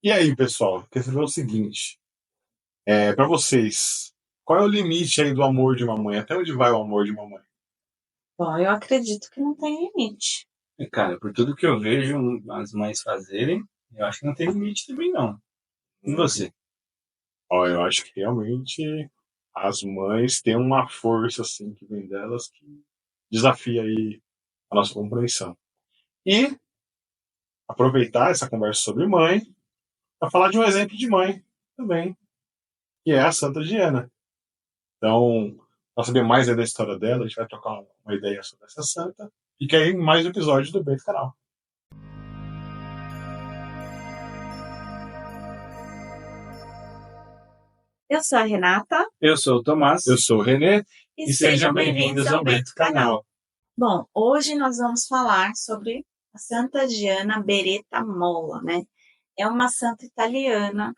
E aí, pessoal, quer saber o seguinte: para vocês, qual é o limite aí do amor de mamãe? Até onde vai o amor de mamãe? Bom, eu acredito que não tem limite. Cara, por tudo que eu vejo as mães fazerem, eu acho que não tem limite também, não. E você? Ó, eu acho que realmente as mães têm uma força assim que vem delas que desafia aí a nossa compreensão. E aproveitar essa conversa sobre mãe para falar de um exemplo de mãe também, que é a Santa Diana. Então, para saber mais aí da história dela, a gente vai trocar uma ideia sobre essa santa. Fica aí mais um episódio do Bem do Canal. Eu sou a Renata Eu sou o Tomás. Eu sou o Renê. e sejam bem-vindos ao Bento Canal. Bom, hoje nós vamos falar sobre a Santa Diana Beretta Molla, né? É uma santa italiana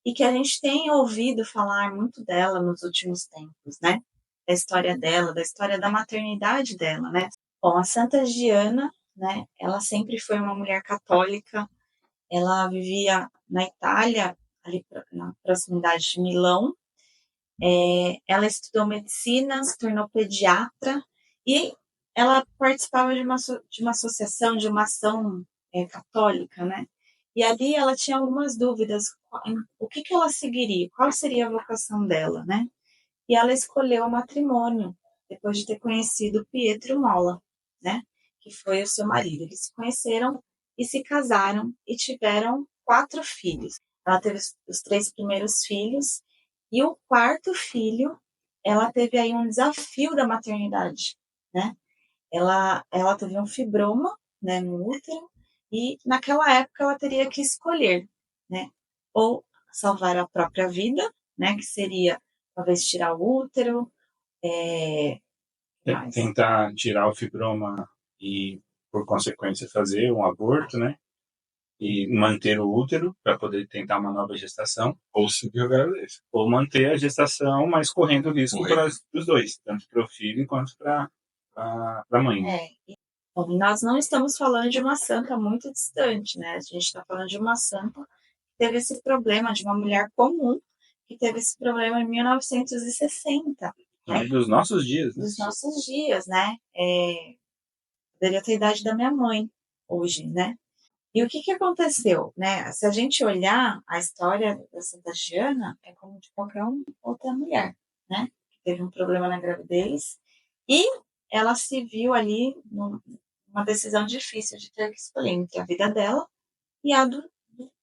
e que a gente tem ouvido falar muito dela nos últimos tempos, né? Da história dela, da história da maternidade dela, né? Bom, a Santa Diana, né? Ela sempre foi uma mulher católica. Ela vivia na Itália, ali na proximidade de Milão. Ela estudou medicina, se tornou pediatra e ela participava de uma associação, de uma ação católica, né? E ali ela tinha algumas dúvidas, o que ela seguiria, qual seria a vocação dela, né? E ela escolheu o matrimônio, depois de ter conhecido Pietro Molla, né? Que foi o seu marido. Eles se conheceram e se casaram e tiveram 4 filhos. Ela teve os 3 primeiros filhos e o quarto filho, ela teve aí um desafio da maternidade, né? Ela teve um fibroma, né, no útero e naquela época ela teria que escolher, né? Ou salvar a própria vida, né? Que seria talvez tirar o útero, mais. Tentar tirar o fibroma e, por consequência, fazer um aborto, né? E manter o útero para poder tentar uma nova gestação. Ou seguir a gravidez. Ou manter a gestação, mas correndo risco para os dois, tanto para o filho quanto para a mãe. Bom, nós não estamos falando de uma santa muito distante, né? A gente está falando de uma santa que teve esse problema, de uma mulher comum que teve esse problema em 1960. Né? Dos nossos dias. Dos nossos dias, né? Poderia ter a idade da minha mãe hoje, né? E o que aconteceu, né? Se a gente olhar a história da Santa Diana, é como de qualquer outra mulher, né? Que teve um problema na gravidez e ela se viu ali numa decisão difícil de ter que escolher entre a vida dela e a do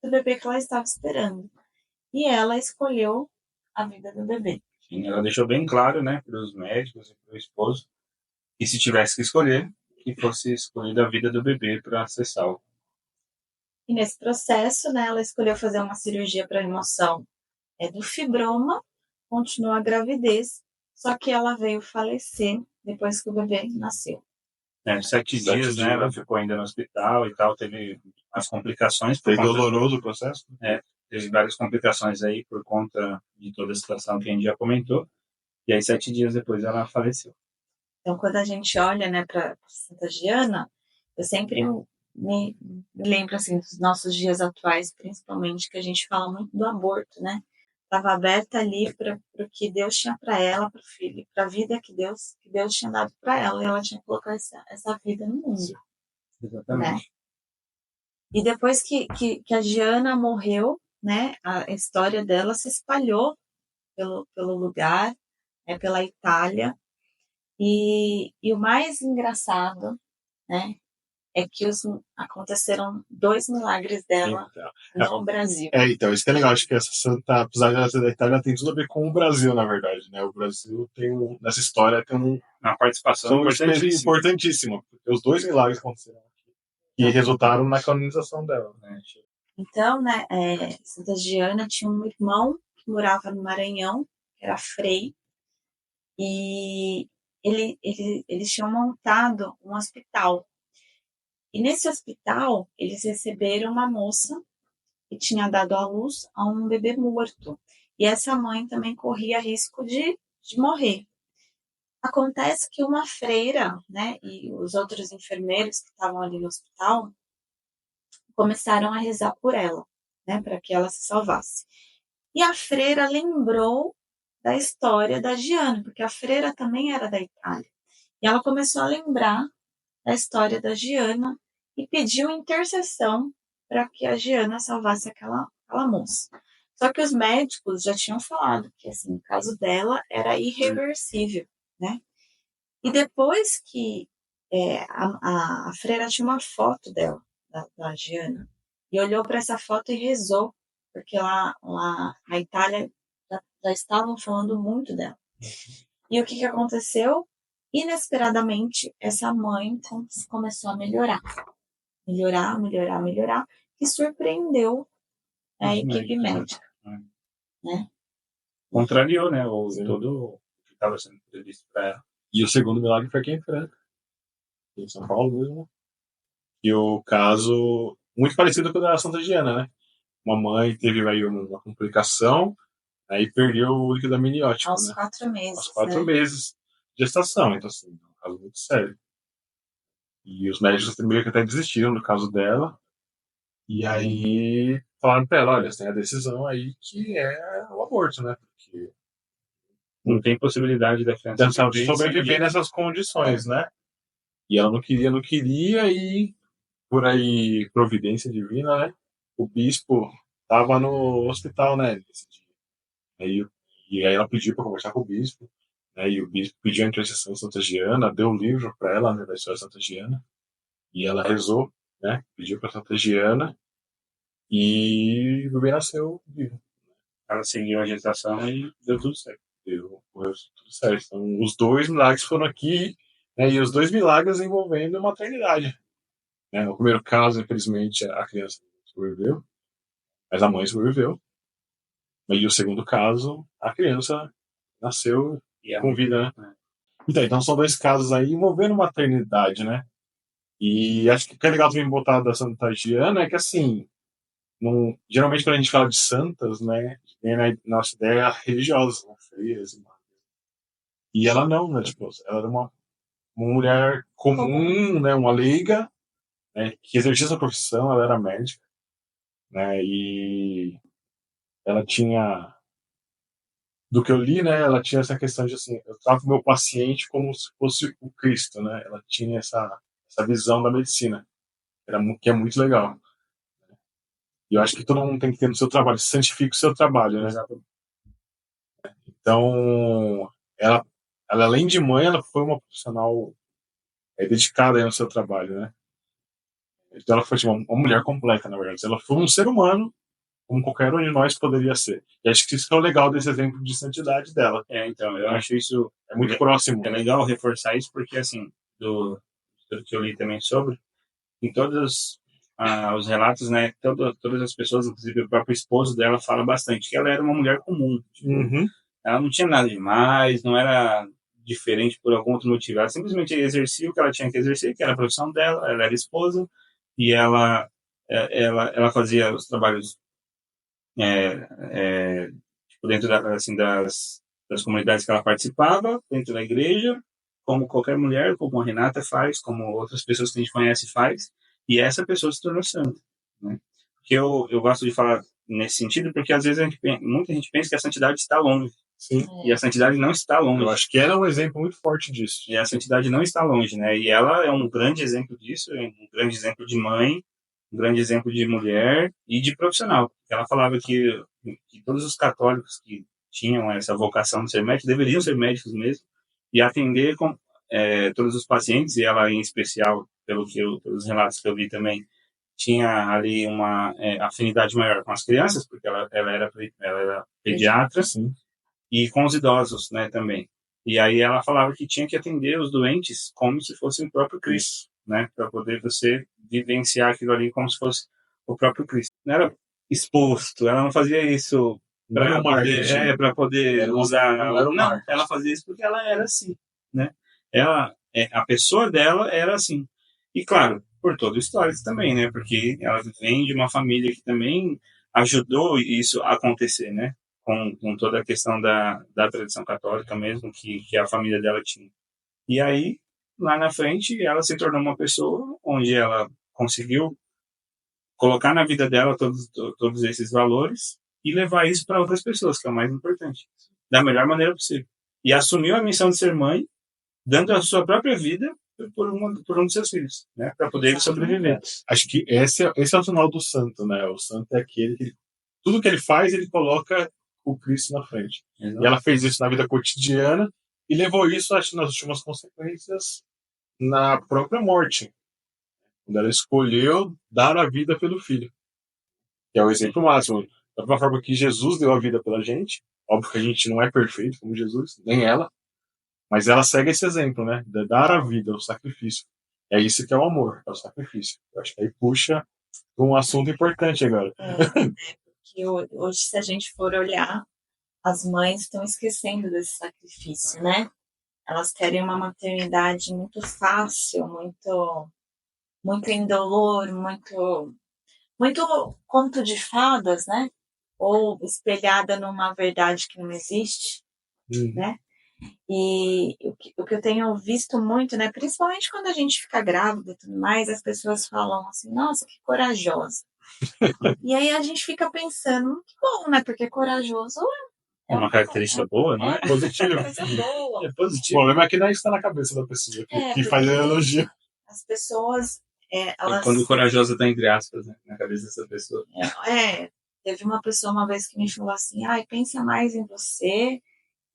bebê que ela estava esperando. E ela escolheu a vida do bebê. Sim, ela deixou bem claro, né, para os médicos e para o esposo, que se tivesse que escolher, que fosse escolhida a vida do bebê para ser salvo. E nesse processo, né, ela escolheu fazer uma cirurgia para remoção do fibroma, continuou a gravidez, só que ela veio falecer depois que o bebê nasceu. 7 dias, né? Ela ficou ainda no hospital e tal, teve as complicações. Foi doloroso o processo? Teve várias complicações aí por conta de toda a situação que a gente já comentou. E aí, 7 dias depois, ela faleceu. Então, quando a gente olha, né, para Santa Diana, eu sempre me lembro, assim, dos nossos dias atuais, principalmente, que a gente fala muito do aborto, né? Estava aberta ali para o que Deus tinha para ela, para o filho, para a vida que Deus tinha dado para ela, e ela tinha que colocar essa vida no mundo. Exatamente. Né? E depois que a Diana morreu, né, a história dela se espalhou pelo lugar, né, pela Itália, e o mais engraçado, né, é que aconteceram 2 milagres dela no Brasil. Então, isso que é legal. Acho que essa santa, apesar de ela ser da Itália, tem tudo a ver com o Brasil, na verdade, né? O Brasil tem, nessa história, tem uma participação importantíssima. Porque os 2 milagres aconteceram aqui, que resultaram na canonização dela. Né? Então, né, Santa Diana tinha um irmão que morava no Maranhão, que era Frei, e eles tinham montado um hospital. E nesse hospital, eles receberam uma moça que tinha dado à luz a um bebê morto. E essa mãe também corria risco de morrer. Acontece que uma freira, né, e os outros enfermeiros que estavam ali no hospital começaram a rezar por ela, né, para que ela se salvasse. E a freira lembrou da história da Giana, porque a freira também era da Itália. E ela começou a lembrar da história da Giana e pediu intercessão para que a Giana salvasse aquela moça. Só que os médicos já tinham falado que assim, o caso dela era irreversível, né? E depois que a freira tinha uma foto dela, da Giana, e olhou para essa foto e rezou, porque lá na Itália já estavam falando muito dela. E o que aconteceu? Inesperadamente, essa mãe começou a melhorar. Melhorar, que surpreendeu a equipe médica. Né? Contrariou, né? Todo o que estava sendo previsto para ela. E o segundo milagre foi aqui em Franca, em São Paulo mesmo. E o caso, muito parecido com o da Santa Giana, né? Uma mãe teve aí uma complicação, aí perdeu o líquido amniótico. Aos né? 4 meses. Aos 4 meses de gestação. Então, assim, é um caso muito sério. E os médicos meio que até desistiram do caso dela. E aí falaram pra ela, olha, você tem a decisão aí que é o aborto, né? Porque não tem possibilidade da criança sobreviver nessas condições, né? E ela não queria, e por aí, providência divina, né? O bispo tava no hospital, né? Nesse dia. E aí ela pediu para conversar com o bispo, né? E o bispo pediu a intercessão de Santa Giana, deu um livro para ela, né, da história de Santa Giana, e ela rezou, né? Pediu para Santa Giana, e o bebê nasceu vivo. Ela seguiu a gestação e deu tudo certo. Deu tudo certo. Então, os 2 milagres foram aqui, né? E os 2 milagres envolvendo maternidade. Né? No primeiro caso, infelizmente, a criança sobreviveu, mas a mãe sobreviveu. E o segundo caso, a criança nasceu com vida, né? Então são 2 casos aí envolvendo maternidade, né? E acho que o que é legal também botar da Santa Giana é que, assim, geralmente quando a gente fala de santas, né, tem na nossa ideia religiosa, né, freiras, e ela não, né? Tipo, ela era uma mulher comum, né? Uma leiga, né? Que exercia essa profissão, ela era médica, né? E ela tinha, do que eu li, né? Ela tinha essa questão de assim, eu trato o meu paciente como se fosse o Cristo, né? Ela tinha essa visão da medicina, que é muito legal. E eu acho que todo mundo tem que ter no seu trabalho, santifica o seu trabalho, né? Então, ela além de mãe, ela foi uma profissional dedicada aí no seu trabalho, né? Então ela foi tipo, uma mulher completa, na verdade. Ela foi um ser humano, como qualquer um de nós poderia ser. E acho que isso que é o legal desse exemplo de santidade dela. Então, eu acho isso muito próximo. É legal reforçar isso, porque, assim, do que eu li também sobre, em todos os relatos, né, todas as pessoas, inclusive o próprio esposo dela, fala bastante que ela era uma mulher comum. Tipo, ela não tinha nada demais, não era diferente por algum outro motivo. Ela simplesmente exercia o que ela tinha que exercer, que era a profissão dela, ela era esposa, e ela fazia os trabalhos tipo, dentro assim, das comunidades que ela participava, dentro da igreja, como qualquer mulher, como a Renata faz, como outras pessoas que a gente conhece faz, e essa pessoa se tornou santa. Né? Porque eu gosto de falar nesse sentido, porque às vezes muita gente pensa que a santidade está longe. Sim. E a santidade não está longe. Eu acho que ela é um exemplo muito forte disso. E a santidade não está longe, né? E ela é um grande exemplo disso, é um grande exemplo de mãe, um grande exemplo de mulher e de profissional. Ela falava que todos os católicos que tinham essa vocação de ser médico deveriam ser médicos mesmo e atender todos os pacientes, e ela em especial, pelos relatos que eu vi também, tinha ali uma afinidade maior com as crianças, porque ela era pediatra. Sim. E com os idosos, né, também. E aí ela falava que tinha que atender os doentes como se fosse o próprio Cristo, né, para poder você vivenciar aquilo ali como se fosse o próprio Cristo. Não era exposto, ela não fazia isso para poder usar. Não, ela fazia isso porque ela era assim, né? A pessoa dela era assim. E claro, por todo o histórico também, né? Porque ela vem de uma família que também ajudou isso a acontecer, né? Com toda a questão da tradição católica mesmo, que a família dela tinha. E aí, lá na frente, ela se tornou uma pessoa onde ela conseguiu colocar na vida dela todos esses valores e levar isso para outras pessoas, que é o mais importante, da melhor maneira possível. E assumiu a missão de ser mãe, dando a sua própria vida por um dos seus filhos, né, para poder ele sobreviver. Acho que esse é o sinal do santo, né? O santo é aquele que tudo que ele faz, ele coloca o Cristo na frente. Exato. E ela fez isso na vida cotidiana e levou isso, acho, nas últimas consequências, na própria morte, quando ela escolheu dar a vida pelo filho, que é o exemplo máximo. Da mesma forma que Jesus deu a vida pela gente, óbvio que a gente não é perfeito como Jesus, nem ela, mas ela segue esse exemplo, né? De dar a vida, o sacrifício. É isso que é o amor, é o sacrifício. Eu acho que aí puxa um assunto importante agora. Que hoje, se a gente for olhar, as mães estão esquecendo desse sacrifício, né? Elas querem uma maternidade muito fácil, muito indolor, muito conto de fadas, né? Ou espelhada numa verdade que não existe, né? E o que eu tenho visto muito, né? Principalmente quando a gente fica grávida e tudo mais, as pessoas falam assim, nossa, que corajosa. E aí a gente fica pensando, que bom, né? Porque corajoso é uma característica boa, não é? Positiva. Coisa boa. É positivo. O problema é que não está na cabeça da pessoa que faz a elogio. As pessoas, elas... Quando corajosa está entre aspas, né, na cabeça dessa pessoa. Teve uma pessoa uma vez que me falou assim, pensa mais em você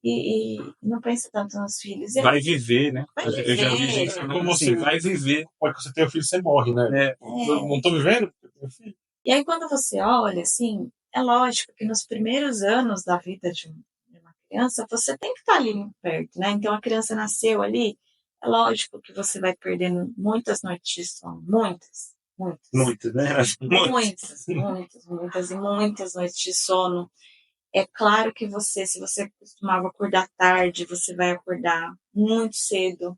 e não pensa tanto nos filhos. Vai viver, né? Vai Eu já vi viver. gente falando assim, vai viver. Pode que você tenha filho, você morre, né? Não estou vivendo, eu tenho filho. E aí quando você olha, assim, é lógico que nos primeiros anos da vida de uma criança, você tem que estar ali perto, né? Então a criança nasceu ali, é lógico que você vai perdendo muitas noites de sono, muitas, né? muitas noites de sono. É claro que você, se você costumava acordar tarde, você vai acordar muito cedo.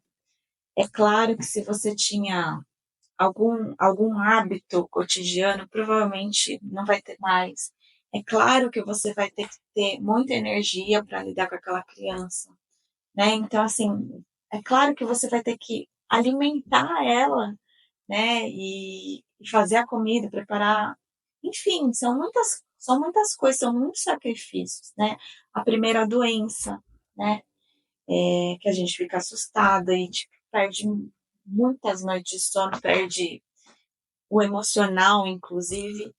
É claro que se você tinha algum hábito cotidiano, provavelmente não vai ter mais. É claro que você vai ter que ter muita energia para lidar com aquela criança, né? Então, assim, é claro que você vai ter que alimentar ela, né? E fazer a comida, preparar. Enfim, são muitas coisas, são muitos sacrifícios, né? A primeira doença, né? Que a gente fica assustada e perde muitas noites de sono, perde o emocional, inclusive,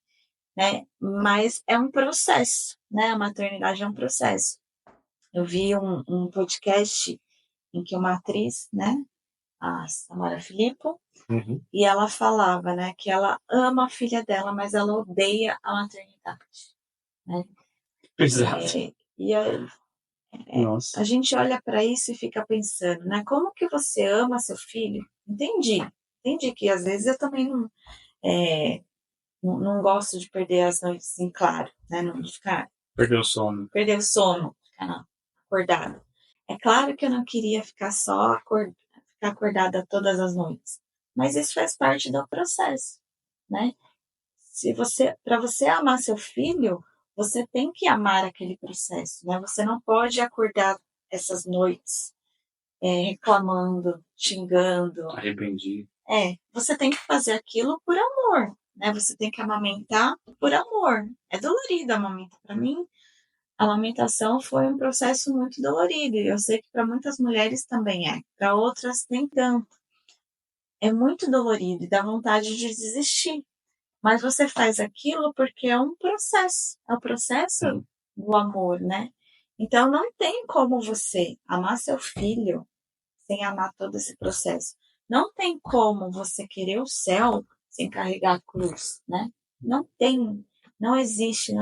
né? Mas é um processo, né? A maternidade é um processo. Eu vi um podcast em que uma atriz, né? A Samara Filippo, e ela falava, né? Que ela ama a filha dela, mas ela odeia a maternidade, né? Exato. E a gente olha para isso e fica pensando, né? Como que você ama seu filho? Entendi que às vezes eu também não gosto de perder as noites em claro, né? Não de ficar... Perder o sono, ficar acordado. É claro que eu não queria ficar só ficar acordada todas as noites, mas isso faz parte do processo, né? Para você amar seu filho, você tem que amar aquele processo, né? Você não pode acordar essas noites reclamando, xingando. Arrependido. Você tem que fazer aquilo por amor, né? Você tem que amamentar por amor. É dolorido amamentar. Para mim, a amamentação foi um processo muito dolorido. E eu sei que para muitas mulheres também é. Para outras, nem tanto. É muito dolorido e dá vontade de desistir. Mas você faz aquilo porque é um processo. É o processo do amor, né? Então, não tem como você amar seu filho sem amar todo esse processo. Não tem como você querer o céu sem carregar a cruz, né? Não tem, não existe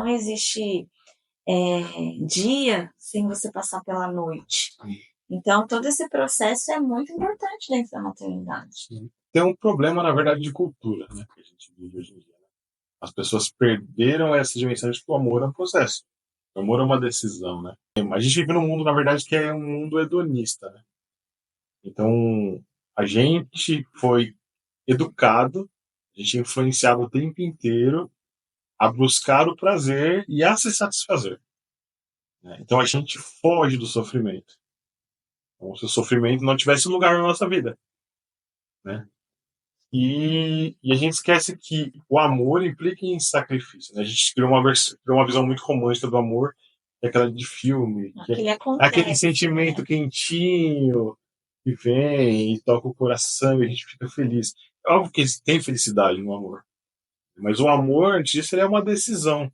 dia sem você passar pela noite. Então, todo esse processo é muito importante dentro da maternidade. Tem um problema, na verdade, de cultura, né, que a gente vive hoje em dia. As pessoas perderam essa dimensão de que o amor é um processo. O amor é uma decisão, né? A gente vive num mundo, na verdade, que é um mundo hedonista, né? Então, a gente foi educado, a gente é influenciado o tempo inteiro a buscar o prazer e a se satisfazer, né? Então, a gente foge do sofrimento. Como se o sofrimento não tivesse lugar na nossa vida, né? E a gente esquece que o amor implica em sacrifício, né? A gente criou uma visão muito romântica do amor, que é aquela de filme, que Aquele é acontece, aquele sentimento né? quentinho que vem e toca o coração e a gente fica feliz. É óbvio que tem felicidade no amor, mas o amor, antes disso, ele é uma decisão.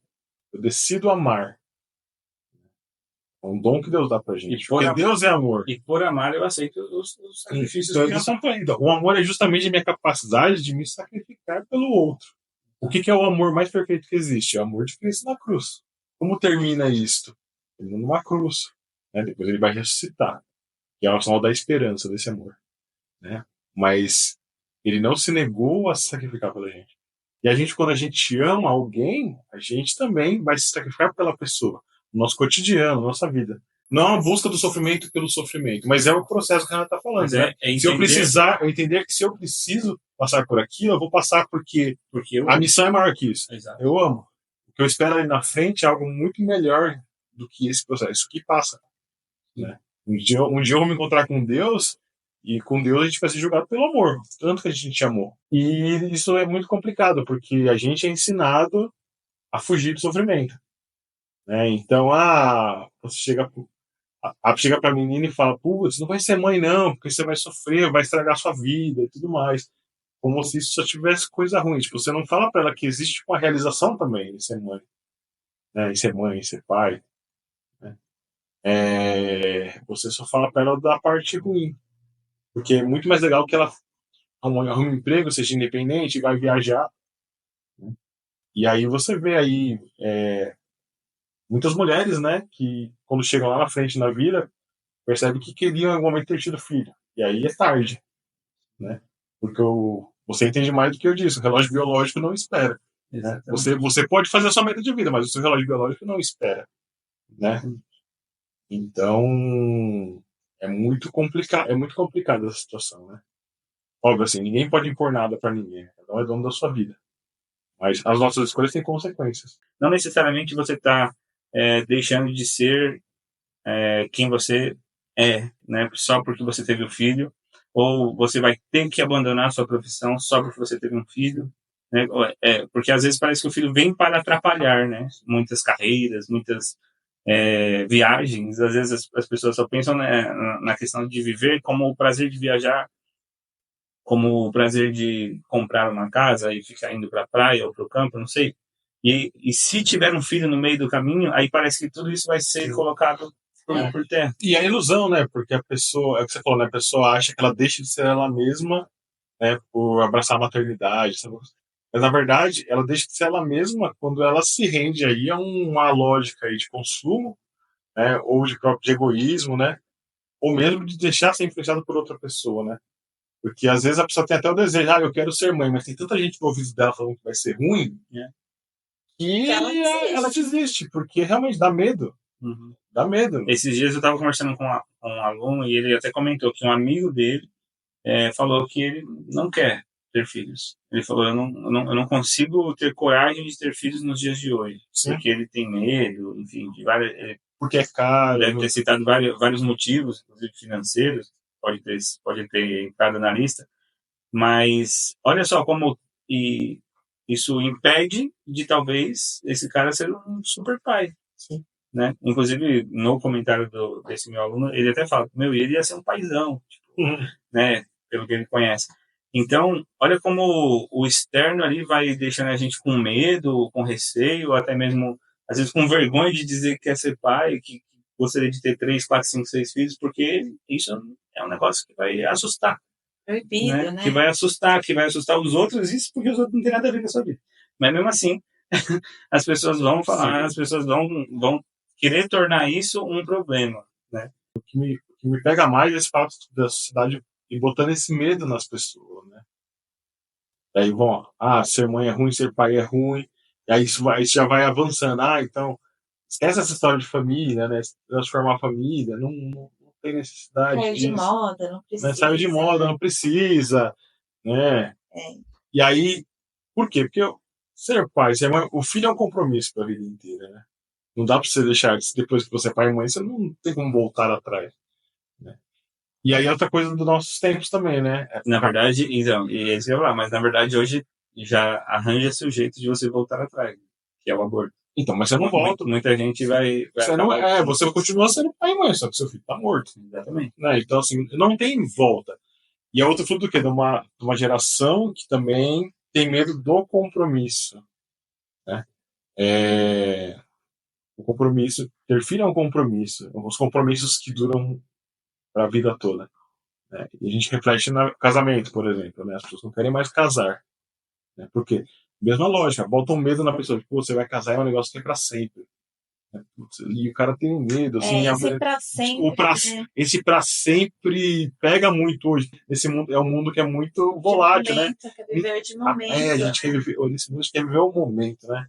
Eu decido amar. É um dom que Deus dá pra gente. Porque Deus é amor. E por amar eu aceito os sacrifícios Então, que eu sou. então, o amor é justamente a minha capacidade de me sacrificar pelo outro. O que é o amor mais perfeito que existe? É o amor de Cristo na cruz. Como termina isto? Termina numa cruz. Né? Depois ele vai ressuscitar. Que é o sinal da esperança desse amor. Né? Mas ele não se negou a se sacrificar pela gente. E a gente, quando a gente ama alguém, a gente também vai se sacrificar pela pessoa. No nosso cotidiano, na nossa vida. Não é uma busca do sofrimento pelo sofrimento, mas é o processo que a Ana está falando. Né? Se eu precisar, eu entender que se eu preciso passar por aquilo, eu vou passar porque a missão é maior que isso. Exato. Eu amo. O que eu espero ali na frente é algo muito melhor do que esse processo que passa. Né? Um dia eu vou me encontrar com Deus e com Deus a gente vai ser julgado pelo amor, tanto que a gente amou. E isso é muito complicado, porque a gente é ensinado a fugir do sofrimento. Né? Então, você chega pra menina e fala, putz, não vai ser mãe não, porque você vai sofrer, vai estragar sua vida e tudo mais. Como se isso só tivesse coisa ruim. Tipo, você não fala pra ela que existe uma realização também em ser mãe. Né? Em ser mãe, em ser pai. Né? Você só fala pra ela da parte ruim. Porque é muito mais legal que ela arrume um emprego, seja independente, vai viajar. Né? E aí você vê aí muitas mulheres, né, que quando chegam lá na frente na vida, percebem que queriam em algum momento ter tido filho. E aí é tarde, né? Porque você entende mais do que eu disse, o relógio biológico não espera. Né? Você pode fazer a sua meta de vida, mas o seu relógio biológico não espera. Né? Então, é muito complicada essa situação, né? Óbvio, assim, ninguém pode impor nada para ninguém. Cada um é dono da sua vida. Mas as nossas escolhas têm consequências. Não necessariamente você está deixando de ser quem você é, né? Só porque você teve um filho, ou você vai ter que abandonar a sua profissão só porque você teve um filho, né? Porque às vezes parece que o filho vem para atrapalhar, né? Muitas carreiras, muitas viagens. Às vezes as pessoas só pensam na questão de viver como o prazer de viajar, como o prazer de comprar uma casa e ficar indo para a praia ou para o campo, não sei. E se tiver um filho no meio do caminho, aí parece que tudo isso vai ser colocado por terra. E a ilusão, né? Porque a pessoa, é o que você falou, né? A pessoa acha que ela deixa de ser ela mesma, né? Por abraçar a maternidade, sabe? Mas na verdade, ela deixa de ser ela mesma quando ela se rende aí a uma lógica aí de consumo, né? Ou de egoísmo, né? Ou mesmo de deixar ser influenciado por outra pessoa, né? Porque às vezes a pessoa tem até o desejo, eu quero ser mãe, mas tem tanta gente no ouvido dela falando que vai ser ruim, né? Que ela desiste, porque realmente dá medo. Uhum. Dá medo. Esses dias eu estava conversando com um aluno e ele até comentou que um amigo dele falou que ele não quer ter filhos. Ele falou, eu não consigo ter coragem de ter filhos nos dias de hoje. Sim. Porque ele tem medo, enfim, de várias... Porque é caro. Deve ter citado vários motivos, inclusive financeiros, pode ter entrado na lista. Mas olha só como isso impede de talvez esse cara ser um super pai. Sim. Né? Inclusive, no comentário desse meu aluno, ele até fala, ele ia ser um paizão, tipo, né? Pelo que ele conhece. Então, olha como o externo ali vai deixando a gente com medo, com receio, até mesmo, às vezes, com vergonha de dizer que quer ser pai, que gostaria de ter 3, 4, 5, 6 filhos, porque isso é um negócio que vai assustar. Proibido, né? Que vai assustar os outros, isso porque os outros não têm nada a ver com a sua vida. Mas mesmo assim, as pessoas vão falar, as pessoas vão querer tornar isso um problema, né? O que me pega mais é esse fato da sociedade e botando esse medo nas pessoas, né? Daí vão, ser mãe é ruim, ser pai é ruim, e aí isso já vai avançando. Então, esquece essa história de família, né? Transformar a família, não tem necessidade disso. Saiu de moda, não precisa. Saiu de moda, não precisa, né? E aí, por quê? Porque ser pai, ser mãe, o filho é um compromisso para a vida inteira, né? Não dá para você deixar, depois que você é pai e mãe, você não tem como voltar atrás. Né? E aí outra coisa dos nossos tempos também, né? Na verdade, então, e esse é lá, mas na verdade hoje já arranja-se o jeito de você voltar atrás, que é o aborto. Então, mas você não volta. Muita gente vai Você não você continua sendo pai e mãe, só que seu filho tá morto. Exatamente. Né? Então, assim, não tem volta. E é outro fruto do quê? De uma geração que também tem medo do compromisso. Né? O compromisso, ter filho é um compromisso. Os compromissos que duram para a vida toda. Né? E a gente reflete no casamento, por exemplo. Né? As pessoas não querem mais casar. Né? Porque, mesma lógica, bota um medo na pessoa. Tipo, você vai casar é um negócio que é para sempre. Né? E o cara tem um medo. Assim, esse para sempre. Esse para sempre pega muito hoje. Esse mundo é um mundo que é muito volátil, momento, né? Quer viver de momento. A gente quer viver, nesse mundo, quer viver o momento, né?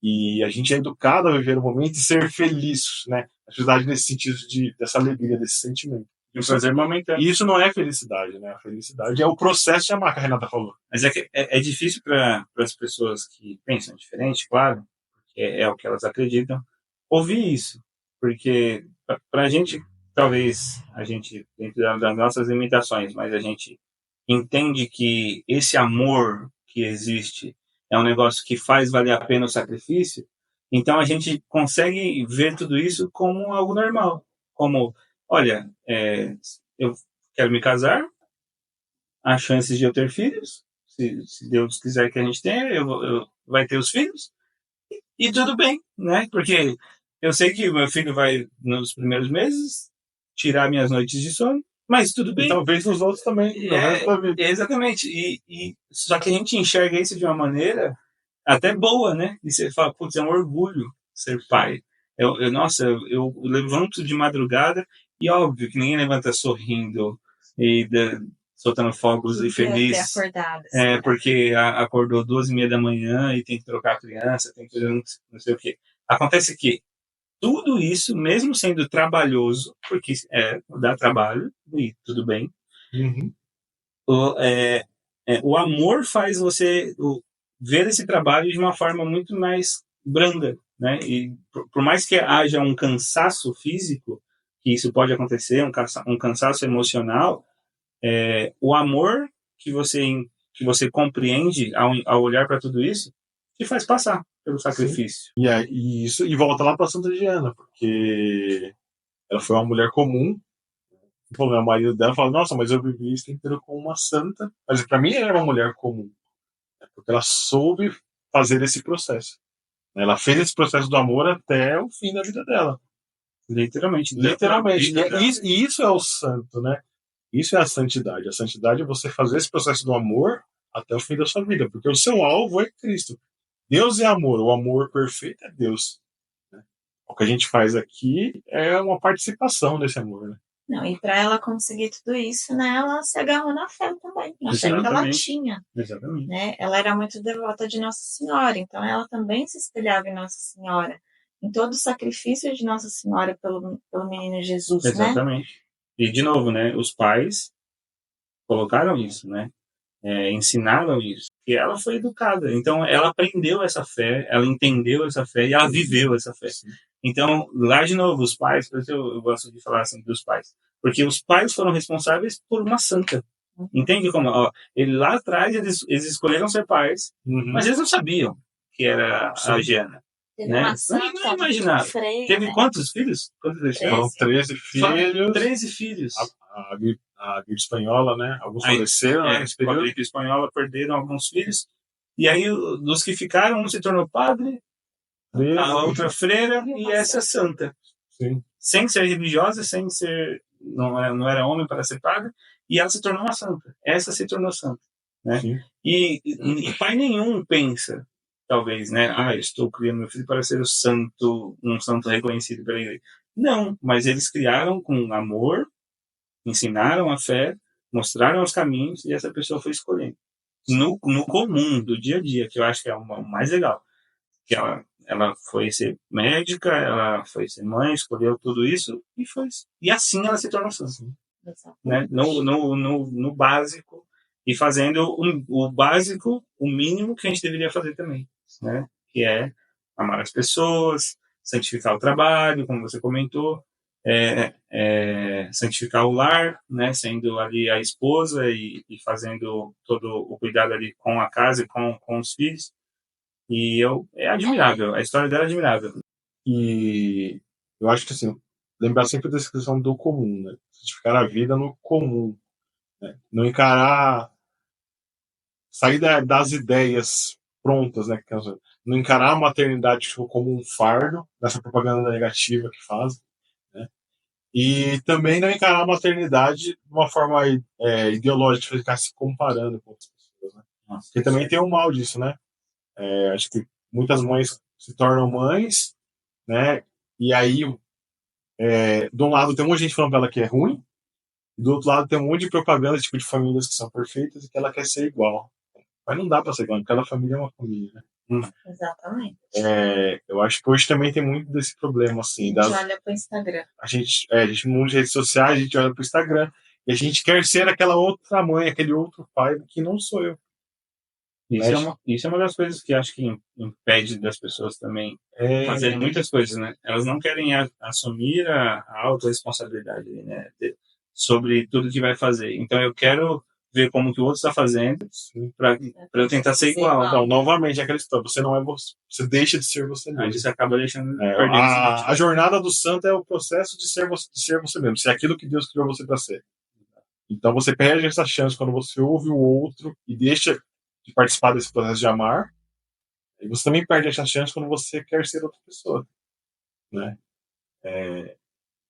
E a gente é educado a viver o momento e ser feliz, né? A felicidade nesse sentido dessa alegria, desse sentimento. E fazer momentâneo. E isso não é felicidade, né? A felicidade é o processo de amar, que a Renata falou. Mas é difícil para as pessoas que pensam diferente, claro, porque é o que elas acreditam, ouvir isso. Porque para a gente, talvez, a gente, dentro das nossas limitações, mas a gente entende que esse amor que existe é um negócio que faz valer a pena o sacrifício, então a gente consegue ver tudo isso como algo normal. Como, olha, eu quero me casar, há chances de eu ter filhos, se Deus quiser que a gente tenha, eu vai ter os filhos, e tudo bem, né? Porque eu sei que o meu filho vai, nos primeiros meses, tirar minhas noites de sono, mas tudo bem. E talvez nos outros também. Exatamente. Só que a gente enxerga isso de uma maneira até boa, né? E você fala, putz, é um orgulho ser pai. Nossa, eu levanto de madrugada e óbvio que ninguém levanta sorrindo e soltando fogos e feliz. Porque acordou 2h30 da manhã e tem que trocar a criança, tem que fazer não sei o quê. Acontece que tudo isso, mesmo sendo trabalhoso, porque dá trabalho, e tudo bem, o amor faz você ver esse trabalho de uma forma muito mais branda, né? E por mais que haja um cansaço físico, que isso pode acontecer, um cansaço emocional, o amor que você compreende ao olhar para tudo isso, te faz passar pelo sacrifício. E volta lá para Santa Diana, porque ela foi uma mulher comum. O marido dela fala, nossa, mas eu vivi isso inteiro como uma santa. Mas para mim ela era uma mulher comum, porque ela soube fazer esse processo. Ela fez esse processo do amor até o fim da vida dela. Literalmente. E isso é o santo, né? Isso é a santidade. A santidade é você fazer esse processo do amor até o fim da sua vida, porque o seu alvo é Cristo. Deus é amor, o amor perfeito é Deus. O que a gente faz aqui é uma participação desse amor, né? Não, e para ela conseguir tudo isso, né, ela se agarrou na fé também, na fé que ela tinha. Exatamente. Né? Ela era muito devota de Nossa Senhora, então ela também se espelhava em Nossa Senhora, em todo o sacrifício de Nossa Senhora pelo menino Jesus, exatamente. Né? E, de novo, né, os pais colocaram isso, né? Ensinaram isso. E ela foi educada. Então, ela aprendeu essa fé, ela entendeu essa fé e ela viveu essa fé. Sim. Então, lá de novo, os pais, por isso eu gosto de falar assim dos pais, porque os pais foram responsáveis por uma santa. Entende como? Lá atrás eles escolheram ser pais, mas eles não sabiam que era a Giana. Né? Não imaginaram. Teve quantos filhos? Foram 13 filhos. 13 filhos. A gripe espanhola, né? Alguns faleceram. A gripe espanhola perderam alguns filhos. E aí, dos que ficaram, um se tornou padre, a outra freira e essa santa. Sim. Sem ser religiosa, sem ser... Não era homem para ser padre. E ela se tornou uma santa. Essa se tornou santa. Né? E pai nenhum pensa, talvez, né? Estou criando meu filho para ser um santo reconhecido pela igreja. Não, mas eles criaram com amor, ensinaram a fé, mostraram os caminhos e essa pessoa foi escolhendo. No comum do dia a dia, que eu acho que é o mais legal. Que ela foi ser médica, ela foi ser mãe, escolheu tudo isso e foi. E assim ela se tornou santa. Né? No básico e fazendo o básico, o mínimo que a gente deveria fazer também, né? Que é amar as pessoas, santificar o trabalho, como você comentou, santificar o lar, né, sendo ali a esposa e fazendo todo o cuidado ali com a casa e com os filhos. E é admirável, a história dela é admirável. E eu acho que, assim, lembrar sempre da descrição do comum, né? Santificar a vida no comum, né? Não encarar, sair das ideias prontas, né? Não encarar a maternidade como um fardo, dessa propaganda negativa que fazem, né? E também não encarar a maternidade de uma forma ideológica, de ficar se comparando com outras pessoas, né? Porque também tem o mal disso, né? Acho que muitas mães se tornam mães, né? E aí, de um lado tem um monte de gente falando pra ela que é ruim, e do outro lado tem um monte de propaganda tipo, de famílias que são perfeitas e que ela quer ser igual. Mas não dá pra ser igual, porque cada família é uma família, né? Exatamente. Eu acho que hoje também tem muito desse problema, assim. A gente olha pro Instagram. A gente no mundo de redes sociais, a gente olha pro Instagram e a gente quer ser aquela outra mãe, aquele outro pai que não sou eu. Isso é uma das coisas que acho que impede das pessoas também fazerem muitas coisas, né? Elas não querem assumir a autorresponsabilidade, né? Sobre tudo que vai fazer. Então eu quero ver como que o outro está fazendo para eu tentar ser igual. Então, novamente, aquela história, você não é você deixa de ser você mesmo. Aí você acaba deixando a jornada do santo é o processo de ser você mesmo, ser aquilo que Deus criou você para ser. Então você perde essa chance quando você ouve o outro e deixa de participar desse processo de amar. E você também perde essa chance quando você quer ser outra pessoa, né?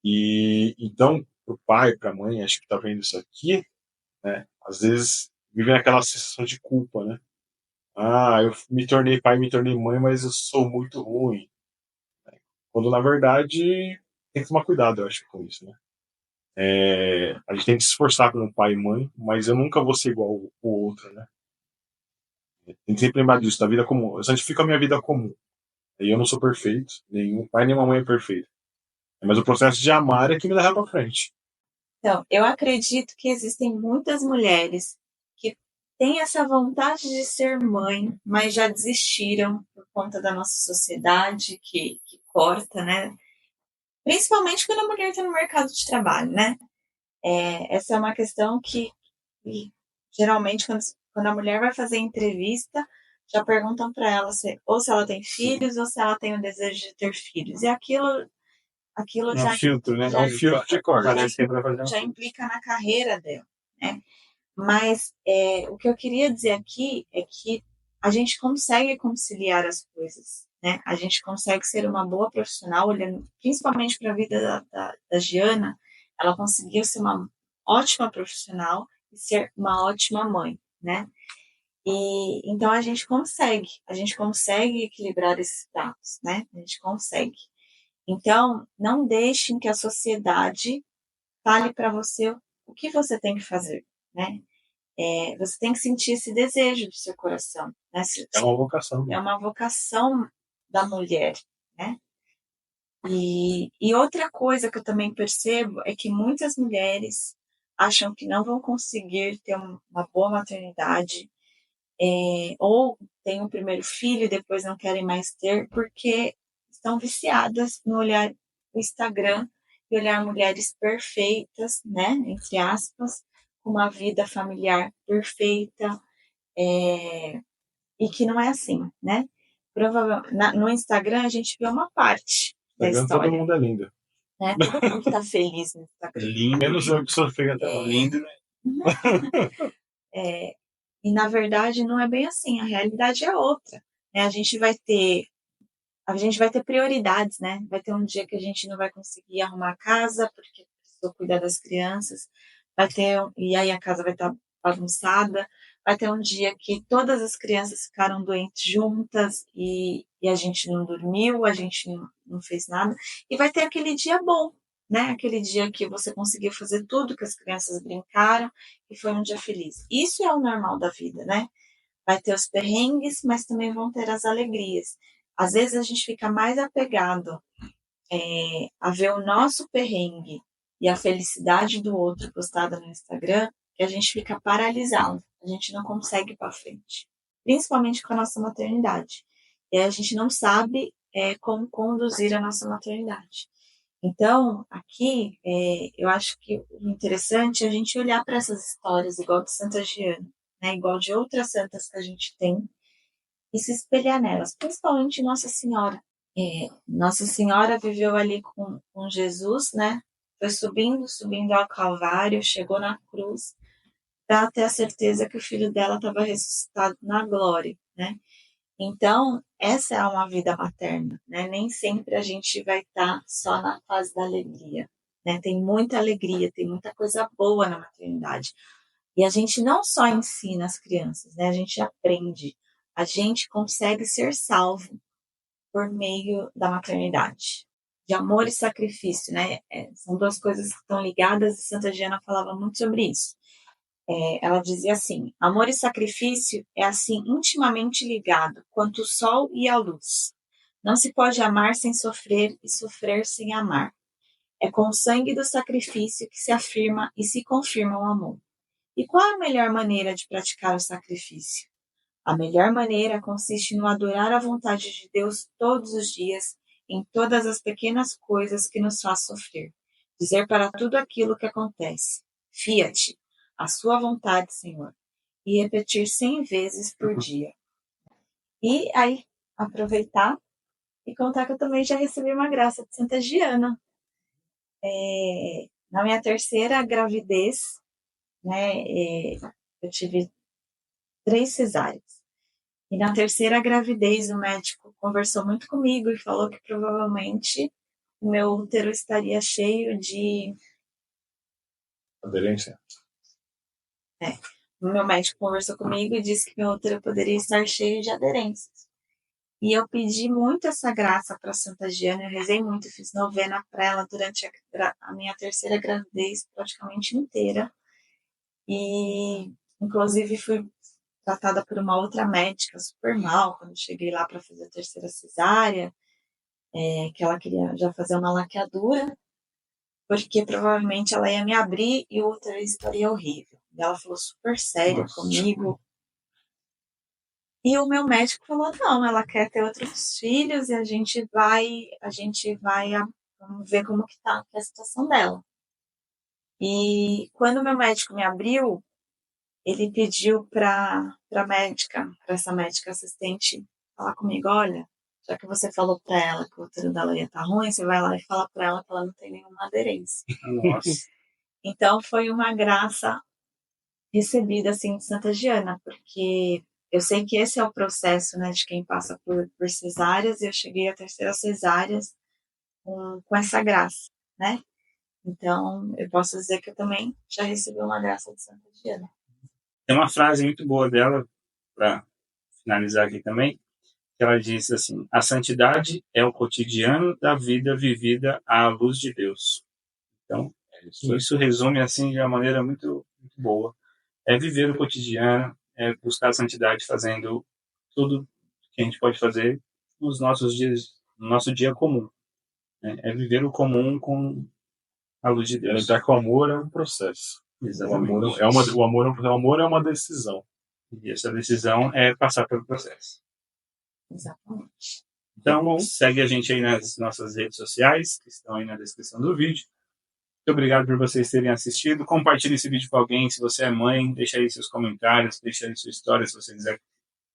E então, pro pai, pra mãe, acho que tá vendo isso aqui, né? Às vezes vive aquela sensação de culpa, né? Eu me tornei pai, me tornei mãe, mas eu sou muito ruim. Quando na verdade tem que tomar cuidado, eu acho, com isso, né? A gente tem que se esforçar como pai e mãe, mas eu nunca vou ser igual o outro, né? Tem que sempre lembrar disso, da vida comum. Eu santifico a minha vida comum. E eu não sou perfeito, nenhum pai nem mãe é perfeito. Mas o processo de amar é que me leva pra frente. Então, eu acredito que existem muitas mulheres que têm essa vontade de ser mãe, mas já desistiram por conta da nossa sociedade que corta, né? Principalmente quando a mulher está no mercado de trabalho, né? Essa é uma questão que geralmente quando a mulher vai fazer entrevista, já perguntam para ela ou se ela tem filhos ou se ela tem o desejo de ter filhos. E aquilo já filtro, né? É um filtro de corte. Já implica na carreira dela, né? Mas o que eu queria dizer aqui é que a gente consegue conciliar as coisas, né? A gente consegue ser uma boa profissional, olhando principalmente para a vida da Giana. Ela conseguiu ser uma ótima profissional e ser uma ótima mãe, né? E então a gente consegue equilibrar esses pratos, né? A gente consegue. Então, não deixem que a sociedade fale para você o que você tem que fazer, né? Você tem que sentir esse desejo do seu coração, né? É uma vocação. É uma vocação da mulher, né? E outra coisa que eu também percebo é que muitas mulheres acham que não vão conseguir ter uma boa maternidade, ou têm um primeiro filho e depois não querem mais ter, porque estão viciadas no olhar o Instagram e olhar mulheres perfeitas, né, entre aspas, com uma vida familiar perfeita, e que não é assim, né? Provavelmente no Instagram a gente vê uma parte da história. Todo mundo é lindo. Né? Todo mundo está feliz no Instagram. Lindo. Menos eu que sou feio até lá. Lindo, né? E na verdade não é bem assim, a realidade é outra, né? A gente vai ter prioridades, né? Vai ter um dia que a gente não vai conseguir arrumar a casa porque precisou cuidar das crianças, e aí a casa vai estar bagunçada, vai ter um dia que todas as crianças ficaram doentes juntas e a gente não dormiu, a gente não fez nada, e vai ter aquele dia bom, né? Aquele dia que você conseguiu fazer tudo, que as crianças brincaram e foi um dia feliz. Isso é o normal da vida, né? Vai ter os perrengues, mas também vão ter as alegrias. Às vezes a gente fica mais apegado a ver o nosso perrengue e a felicidade do outro postada no Instagram, que a gente fica paralisado. A gente não consegue ir para frente, principalmente com a nossa maternidade. E a gente não sabe como conduzir a nossa maternidade. Então, aqui, eu acho que o interessante é a gente olhar para essas histórias, igual de Santa Giana, né, igual de outras santas que a gente tem, e se espelhar nelas, principalmente Nossa Senhora. Nossa Senhora viveu ali com Jesus, né? Foi subindo ao Calvário, chegou na cruz, para ter a certeza que o filho dela estava ressuscitado na glória, né? Então, essa é uma vida materna, né? Nem sempre a gente vai estar só na fase da alegria, né? Tem muita alegria, tem muita coisa boa na maternidade. E a gente não só ensina as crianças, né? A gente aprende, a gente consegue ser salvo por meio da maternidade. De amor e sacrifício, né? São duas coisas que estão ligadas e Santa Giana falava muito sobre isso. Ela dizia assim: amor e sacrifício é assim intimamente ligado quanto o sol e a luz. Não se pode amar sem sofrer e sofrer sem amar. É com o sangue do sacrifício que se afirma e se confirma o amor. E qual é a melhor maneira de praticar o sacrifício? A melhor maneira consiste no adorar a vontade de Deus todos os dias, em todas as pequenas coisas que nos faz sofrer. Dizer para tudo aquilo que acontece: Fiat, a sua vontade, Senhor. E repetir 100 vezes por dia. E aí, aproveitar e contar que eu também já recebi uma graça de Santa Giana. Na minha terceira gravidez, né, eu tive 3 cesáreas. E na terceira gravidez, o médico conversou muito comigo e falou que provavelmente o meu útero estaria cheio de... Aderência? O meu médico conversou comigo e disse que meu útero poderia estar cheio de aderências. E eu pedi muito essa graça para Santa Giana, eu rezei muito, fiz novena para ela durante a minha terceira gravidez praticamente inteira. E, inclusive, fui tratada por uma outra médica super mal quando cheguei lá para fazer a terceira cesárea, que ela queria já fazer uma laqueadura, porque provavelmente ela ia me abrir e o útero estaria horrível. E ela falou super séria comigo. E o meu médico falou: não, ela quer ter outros filhos e a gente vai vamos ver como que tá a situação dela. E quando o meu médico me abriu, ele pediu para essa médica assistente, falar comigo: olha, já que você falou para ela que o útero dela ia estar ruim, você vai lá e fala para ela que ela não tem nenhuma aderência. Nossa. Então foi uma graça recebida assim de Santa Giana, porque eu sei que esse é o processo, né, de quem passa por cesáreas, e eu cheguei à terceira cesárea com essa graça, né? Então eu posso dizer que eu também já recebi uma graça de Santa Giana. Tem uma frase muito boa dela, para finalizar aqui também, que ela diz assim: a santidade é o cotidiano da vida vivida à luz de Deus. Então, isso resume assim de uma maneira muito, muito boa. É viver o cotidiano, é buscar a santidade fazendo tudo que a gente pode fazer nos nossos dias, no nosso dia comum. Né? É viver o comum com a luz de Deus. Lembrar que o amor é um processo. Exatamente. O amor é uma decisão. E essa decisão é passar pelo processo. Exatamente. Então, segue a gente aí nas nossas redes sociais, que estão aí na descrição do vídeo. Muito obrigado por vocês terem assistido. Compartilhe esse vídeo com alguém. Se você é mãe, deixa aí seus comentários, deixa aí sua história, se você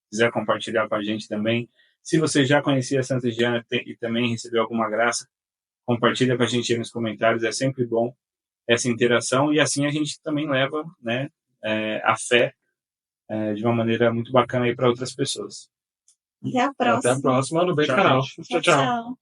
quiser compartilhar com a gente também. Se você já conhecia a Santa Giana e também recebeu alguma graça, compartilha com a gente aí nos comentários. É sempre bom essa interação, e assim a gente também leva, né, a fé de uma maneira muito bacana aí para outras pessoas. Até a próxima. Até a próxima no Bem Canal. Tchau, tchau.